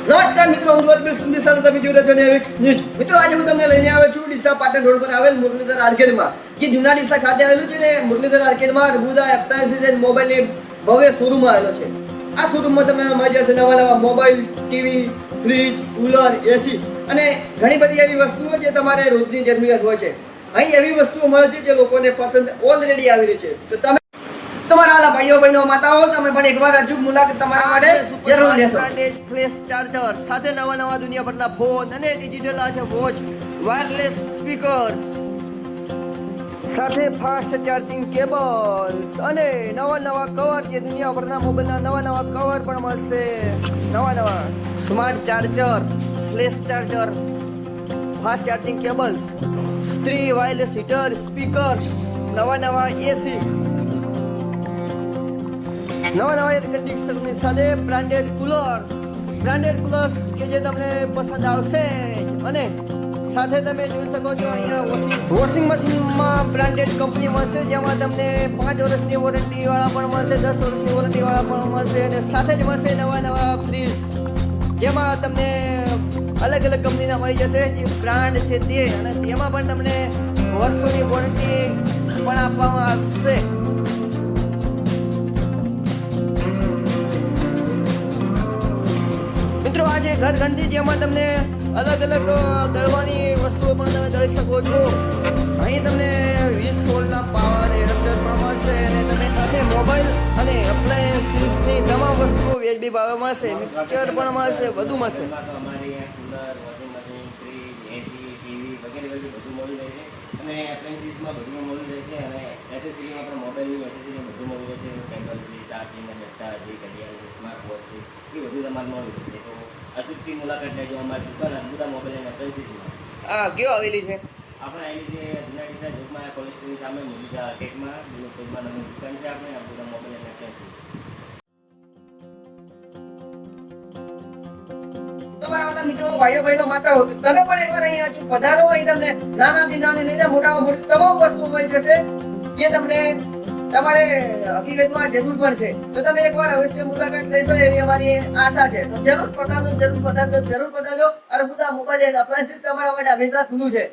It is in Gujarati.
નમસ્કાર મિત્રો, હું અર્પિલ સિંધી સાથે તમે જોઈ રહ્યા છો નેવિક્સ ન્યૂઝ. મિત્રો આજે હું તમને લઈને આવ્યો છું ડીસા પાટણ રોડ પર આવેલ મુરલીધર આર્કેડમાં, જે જૂના ડીસા ખાતે આવેલું છે ને. મુરલીધર આર્કેડમાં અર્બુદા એપ્લાયન્સીસ એન્ડ મોબાઈલની ભવ્ય શોરૂમ આવેલો છે. આ શોરૂમમાં તમને મળી જશે નવા મોબાઈલ, ટીવી, ફ્રીજ, કુલર, એસી અને ઘણી બધી એવી વસ્તુઓ જે તમારે રોજની જરૂરિયાત હોય છે. અહીં એવી વસ્તુઓ મળે છે જે લોકોને પસંદ ઓલરેડી આવેલી છે. તો તમે તમારા આલા ભાઈઓ બહેનો માતાઓ, તમે પણ એકવાર અચૂક મુલાકાત તમારા માટે જરૂર લેશો. ફ્લેશ ચાર્જર સાથે નવા દુનિયાભરના ફોન અને ડિજિટલ આજે વોચ, વાયરલેસ સ્પીકર્સ સાથે ફાસ્ટ ચાર્જિંગ કેબલ્સ અને નવા કવર, જે દુનિયાભરના મોબાઈલના નવા કવર પણ મળશે. નવા smart charger, flash charger, fast charging cables, સ્ત્રી વાયરલેસ હીટર, સ્પીકર્સ, નવા એસી, નવા એર કન્ડિશનરની સાથે બ્રાન્ડેડ કુલર્સ કે જે તમને પસંદ આવશે જ. અને સાથે તમે જોઈ શકો છો અહીંયા વોશિંગ મશીનમાં બ્રાન્ડેડ કંપની મળશે, જેમાં તમને 5 વર્ષની વોરંટી વાળા પણ મળશે, 10 વર્ષની વોરંટી વાળા પણ મળશે. અને સાથે જ મળશે નવા ફ્રીજ, જેમાં તમને અલગ કંપનીના મળી જશે, જે બ્રાન્ડ છે તે. અને તેમાં પણ તમને વર્ષોની વોરંટી પણ આપવામાં આવશે. મિત્રો આ છે ઘર ઘંટી, જેમાં તમને અલગ દળવાની વસ્તુઓ પણ તમે દળી શકો છો. અહીં તમને 20 વોલ્ટના પાવર એડપ્ટર પણ મળશે. અને તમે સાથે મોબાઈલ અને એપ્લાયન્સીસની તમામ વસ્તુઓ વ્યાજબી ભાવે મળશે. મિક્સર પણ મળશે, બધું મળશે. અમારે કુલર, વોશિંગ મશીન, ફ્રીજ, એસી, ટીવી વગેરે બધું મળી રહેશે. અને એપ્લાયન્સીસમાં બધું મળી રહેશે. અને એસેસરીમાં પણ મોબાઈલની એસેસરી બધું મળી રહેશે. કેબલ છે, ચાર્જિંગ બેટા જે ઘડિયાળ છે, સ્માર્ટ વોચ છે, એ બધું તમારે મળી રહેશે. તો અચૂકથી મુલાકાત લેજો અમારી દુકાન અર્બુદા મોબાઈલ એન્ડ એપ્લાયન્સીસમાં. આ કયો આવેલી છે? આપણે આવેલી છે જૂના ડીસા ચોકમાં, કોલેજ સ્કૂલની સામે મુરલીધર આર્કેડમાં, જૂનો ચોકમાં નંબર દુકાન છે આપણે અર્બુદા મોબાઈલ એન્ડ એપ્લાયન્સીસ. તમારા મિત્રો, ભાઈઓ બહેનો માતાઓ, તમે પણ એકવાર અહીંયા અચૂક પધારો. અહીં તમને નાનાથી નાની લઈને મોટામાં મોટી તમામ વસ્તુઓ મળી જશે, જે તમને તમારે હકીકતમાં જરૂર પણ છે. તો તમે એકવાર અવશ્ય મુલાકાત લેશો એવી અમારી આશા છે. તો જરૂર પધારજો. અર્બુદા મોબાઈલ એન્ડ એપ્લાયન્સીસ તમારા માટે હંમેશા ખુલ્લું છે.